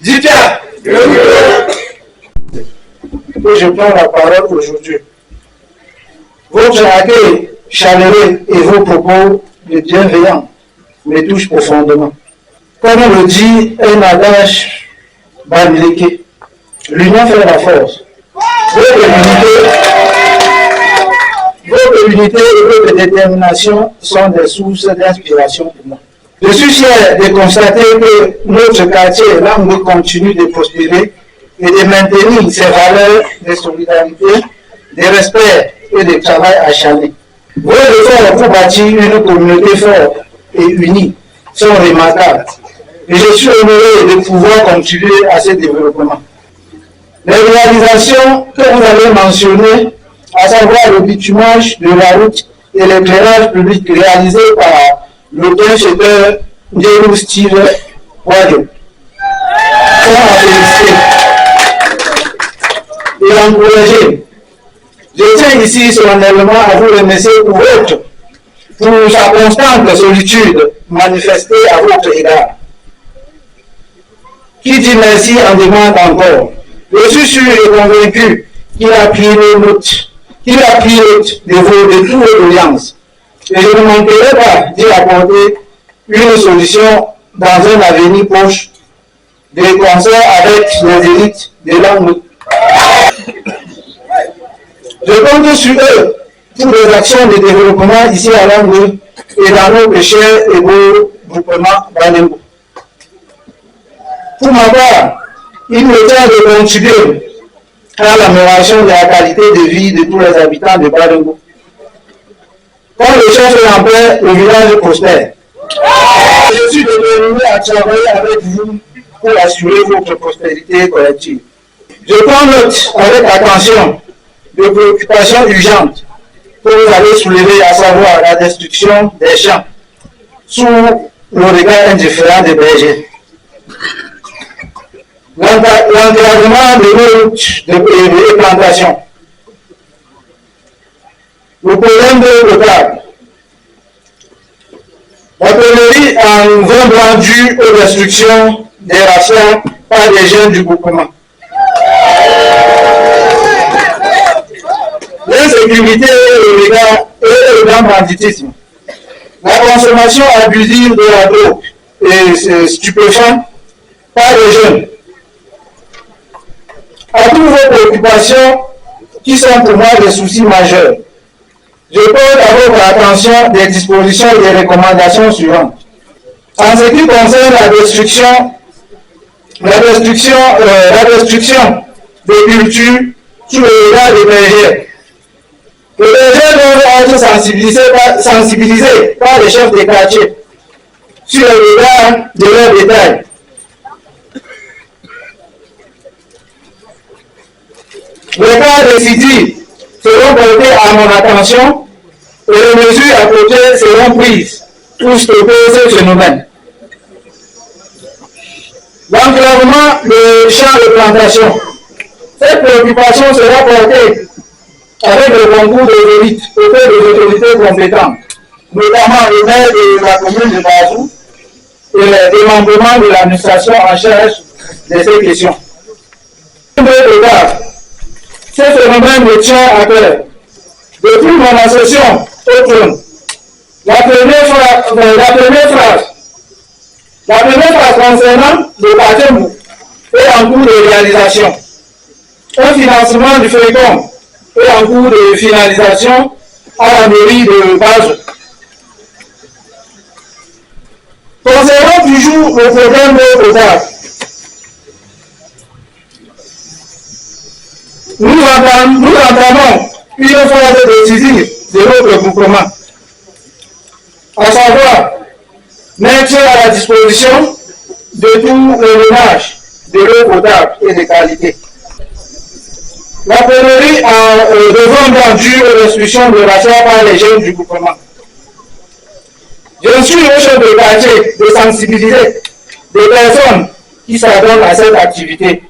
Dipia. Je prends la parole aujourd'hui. Votre accueil chaleureux et vos propos de bienveillants me touchent profondément. Comme le dit un adage bamileke, l'union fait la force. Votre unité et votre détermination sont des sources d'inspiration pour moi. Je suis fier de constater que notre quartier Lango continue de prospérer et de maintenir ses valeurs de solidarité, de respect et de travail acharné. Vos efforts pour bâtir une communauté forte et unie sont remarquables et je suis honoré de pouvoir contribuer à ce développement. Les réalisations que vous avez mentionnées, à savoir le bitumage de la route et l'éclairage public réalisé par le bienfaiteur Ndiélu Steve Wadio, sont à féliciter et encourager. Je tiens ici solennellement à vous remercier pour sa constante solitude manifestée à votre égard. Qui dit merci en demande encore. Je suis sûr et convaincu qu'il a pris note de toutes vos doléances. Et je ne manquerai pas d'y apporter une solution dans un avenir proche, de concert avec les élites de Lango. Je compte sur eux pour les actions de développement ici à Lango et dans nos chers et beaux groupements Balengo. Pour ma part, il me tient de contribuer à l'amélioration de la qualité de vie de tous les habitants de Balengo. Quand les choses sont en paix, le village prospère. Je suis déterminé à travailler avec vous pour assurer votre prospérité collective. Je prends note avec attention de préoccupations urgentes que vous avez soulevées, à savoir la destruction des champs sous le regard indifférent des bergers, l'encadrement de routes de plantations, le problème de l'eau potable, la pénurie en vin blanc due aux destructions des racines par les jeunes du groupement, l'insécurité et le grand banditisme, la consommation abusive de la drogue et stupéfiants par les jeunes. À toutes vos préoccupations qui sont pour moi des soucis majeurs, je porte à votre attention des dispositions et des recommandations suivantes. En ce qui concerne la destruction des cultures sous le regard des bergers, les bergers doivent être sensibilisés par les chefs des quartiers sur le regard de leurs détails. Les cas décidés seront portés à mon attention et les mesures apportées seront prises pour stopper ce phénomène. L'enclavement des champs de plantation. Cette préoccupation sera portée avec le concours des élites auprès des autorités compétentes, notamment le maire de la commune de Bazou et les démembrements de l'administration en charge de ces questions. Ce phénomène me tient à cœur. Depuis mon accession au trône, la première phase concernant le bâtiment est en cours de réalisation. Un financement du FEICOM est en cours de finalisation à la mairie de Bazou. Concernant toujours le problème de potable, nous entamons une phase décisive de notre groupement, à savoir mettre à la disposition de tout le ménage de l'eau potable et de qualité. La pénurie de vente due aux restrictions de l'achat par les jeunes du groupement. Je suis le chef de quartier de sensibiliser des personnes qui s'adonnent à cette activité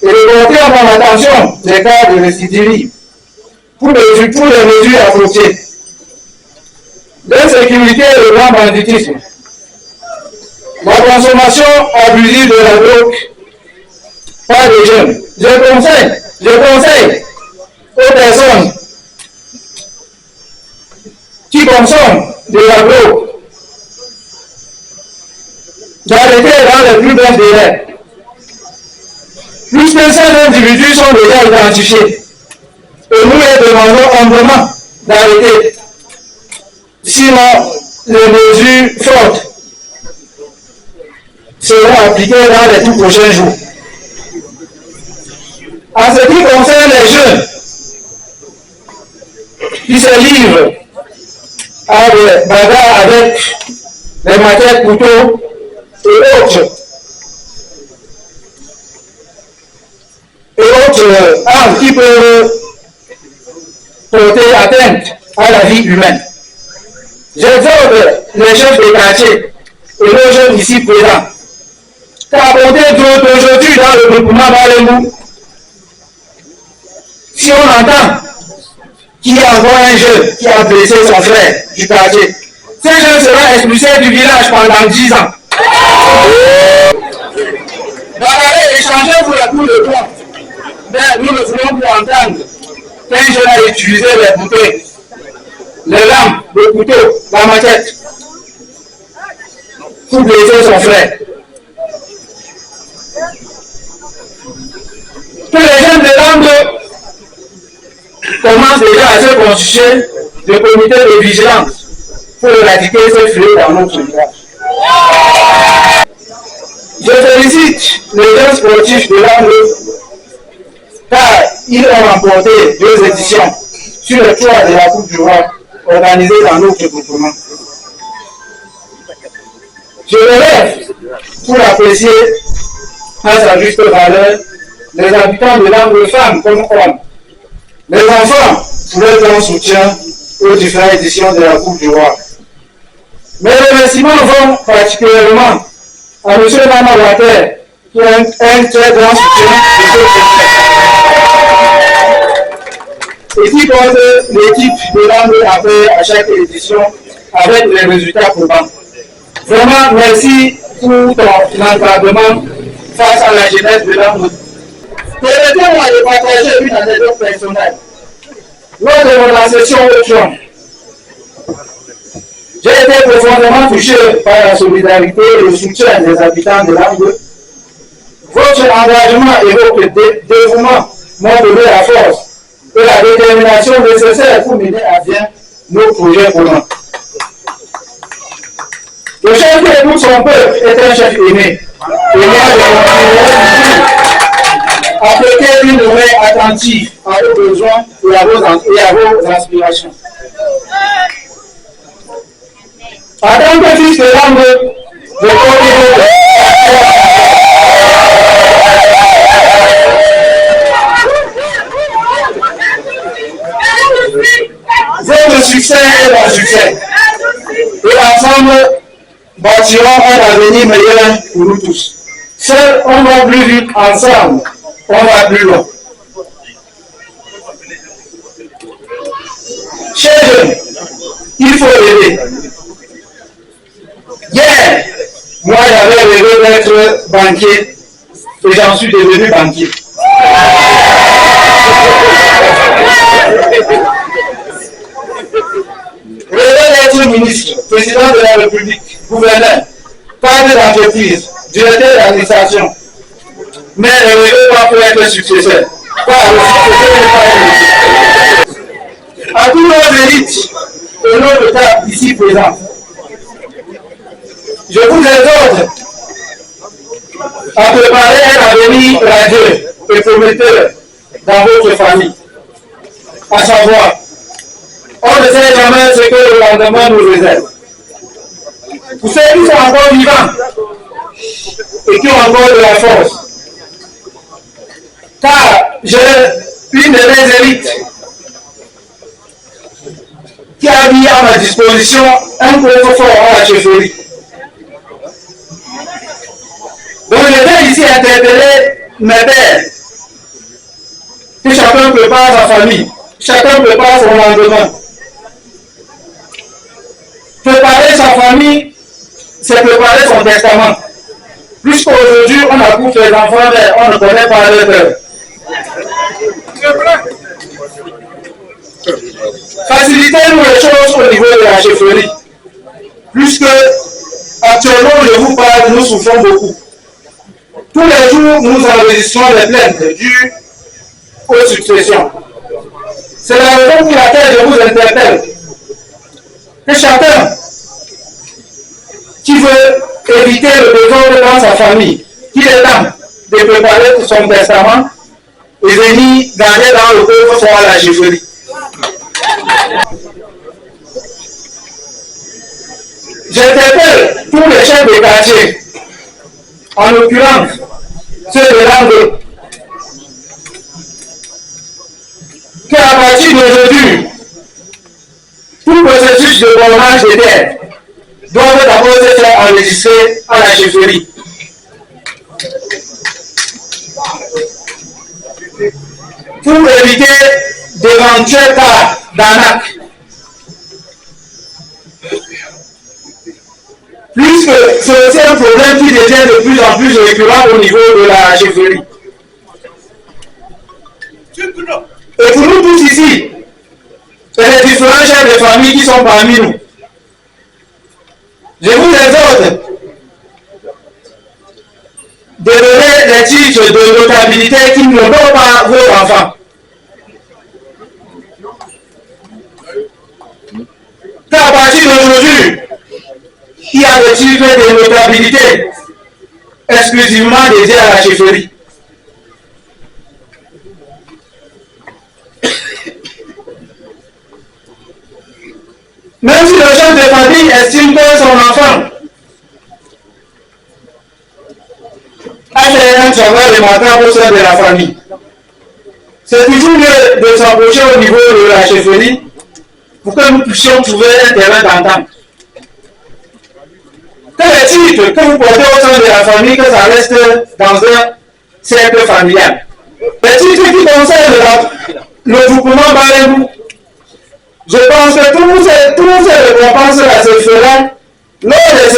et de porter à mon attention les cas de récidive pour les mesures appropriées. L'insécurité et le grand banditisme. la consommation abusive de la drogue par les jeunes. Je conseille aux personnes qui consomment de la drogue d'arrêter dans les plus brefs délais. Plus de 5 individus sont déjà identifiés et nous les demandons humblement d'arrêter. Sinon, les mesures fortes seront appliquées dans les tout prochains jours. En ce qui concerne les jeunes qui se livrent à des bagarres avec les maquettes, couteaux et autres armes qui peuvent porter atteinte à la vie humaine. J'exhorte les chefs des quartiers et les jeunes ici présents qu'à compter d'aujourd'hui dans le groupement Malemou, si on entend qu'il y a encore un jeune qui a blessé son frère du quartier, ce jeune sera expulsé du village pendant 10 ans. Bagarrer, échanger pour la cour de compte. Mais nous ne voulons pas entendre qu'un jeune a utilisé les bouteilles, les lampes, le couteau, la maquette pour blesser son frère. Que les jeunes de Langue commencent déjà à se constituer de comités de vigilance pour éradiquer ce fléau dans notre village. Je félicite les jeunes sportifs de Langue car ils ont remporté 2 éditions sur le toit de la Coupe du Roi organisée dans notre groupement. Je me lève pour apprécier à sa juste valeur les habitants de Langue, femmes comme hommes, les enfants pour leur grand soutien aux différentes éditions de la Coupe du Roi. Mes remerciements vont particulièrement à M. Nana Water, qui a un très grand soutien de ce et qui porte l'équipe de Langue à chaque édition avec les résultats probants. Vraiment, merci pour ton encadrement face à la jeunesse de Langue. Permettez-moi de partager une anecdote personnelle. Lors de mon accession au trône, j'ai été profondément touché par la solidarité et le soutien des habitants de Langue. Votre engagement et votre dévouement m'ont donné la force et la détermination nécessaires pour mener à bien nos projets communs. Le chef qui écoute son peuple est un chef aimé. Et moi, à prêter une oreille attentive à vos besoins et à vos aspirations. En tant que fils de Langue, votre succès est mon succès. Et ensemble, bâtirons un avenir meilleur pour nous tous. Seuls, on va plus vite, ensemble, on va plus loin. Chers jeunes, il faut rêver. Hier, moi j'avais rêvé d'être banquier et j'en suis devenu banquier. Rêver d'être ministre, président de la République, gouverneur, cadre d'entreprise, directeur d'administration. Mais ne rêvez pas pour être successeur. À tous nos élites et nos états ici présents, je vous exhorte à préparer un avenir radieux et prometteur dans votre famille. À savoir, on ne sait jamais ce que le lendemain nous réserve. Pour ceux qui sont encore vivants et qui ont encore de la force, car j'ai une de mes élites qui a mis à ma disposition un coffre-fort à la chefferie. Donc je vais ici interpeller mes pères, que chacun prépare sa famille, chacun prépare son lendemain. Préparer sa famille s'est préparé son testament. Puisqu'aujourd'hui, on accouche les enfants, mais on ne connaît pas leur cœur. Facilitez-nous les choses au niveau de la chefferie. Puisque actuellement, je vous parle, nous souffrons beaucoup. Tous les jours, nous enregistrons les plaintes dues aux successions. C'est la raison pour laquelle je vous interpelle. Que chacun qui veut éviter le désordre dans sa famille, qu'il est temps de préparer son testament et venir garder dans le coffre soit la chefferie. J'interpelle tous les chefs de quartier, en l'occurrence ceux de l'Angle, qu'à partir d'aujourd'hui, tout processus de bornage des terres doit d'abord être enregistré à la chefferie. Pour éviter d'éventuels cas d'arnaque. Puisque c'est un problème qui devient de plus en plus récurrent au niveau de la chefferie. Et pour nous tous ici, et les différents chefs de famille qui sont parmi nous, je vous exhorte de donner les titres de notabilité qui ne donnent pas vos enfants. Car à partir d'aujourd'hui, il y a des titres de notabilité exclusivement dédiés à la chefferie. Même si le chef de famille estime que son enfant a fait un travail remarquable au sein de la famille, c'est toujours mieux de s'approcher au niveau de la chefferie pour que nous puissions trouver un terrain d'entente. Que les titres que vous portez au sein de la famille, que ça reste dans un cercle familial. Les titres qui concernent le groupement Balébou, je pense que tous ces récompenses-là se feront lors des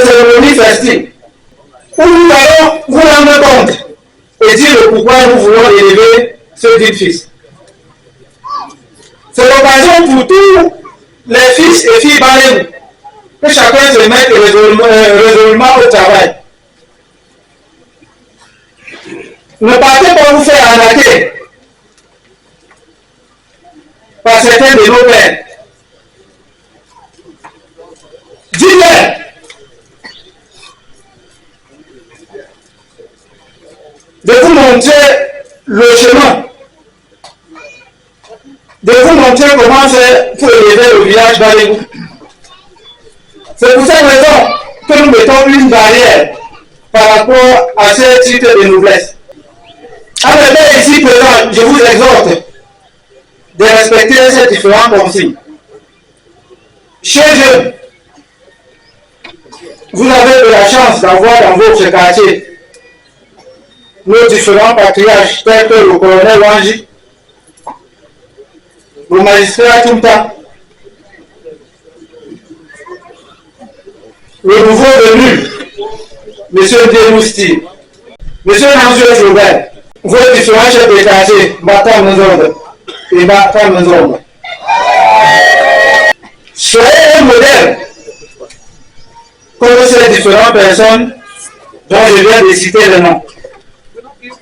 cérémonies festives, où nous allons vous rendre compte et dire pourquoi nous voulons élever ce dit fils. C'est l'occasion pour tous les fils et filles Balébou que chacun se mette résolument au travail. Ne partez pas vous faire arnaquer par certains de nos pères. Dis-leur de vous montrer le chemin, de vous montrer comment faire pour élever le village Balébou. C'est pour cette raison que nous mettons une barrière par rapport à ce titre de noblesse. Alors, ici présent, je vous exhorte de respecter ces différentes consignes. Chers jeunes, vous avez de la chance d'avoir dans votre quartier nos différents patriarches tels que le colonel Wanji, le magistrat Tumta, le nouveau venu, M. Delousti, M. Nanzio Joubert, vos différents chefs de quartier, Batam Nzonde et Batam Nzonde. Soyez un modèle comme ces différentes personnes dont je viens de citer le nom.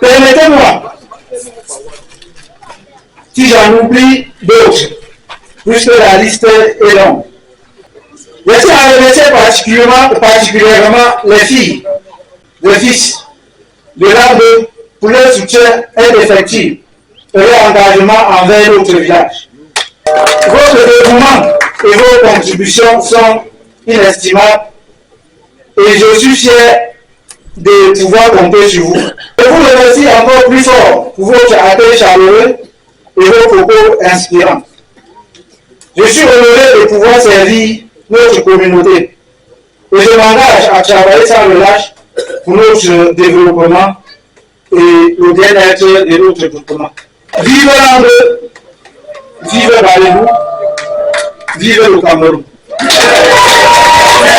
Permettez-moi, si j'en oublie d'autres, puisque la liste est longue. Je tiens à remercier particulièrement les filles, les fils de l'Arme pour leur soutien indéfectible et leur engagement envers notre village. Votre dévouement et vos contributions sont inestimables et je suis fier de pouvoir compter sur vous. Je vous remercie encore plus fort pour votre accueil chaleureux et vos propos inspirants. Je suis honoré de pouvoir servir notre communauté et je m'engage à travailler sans relâche pour notre développement et le bien-être de notre groupement. Vive l'Angle, vive Balébou, vive le Cameroun. Merci.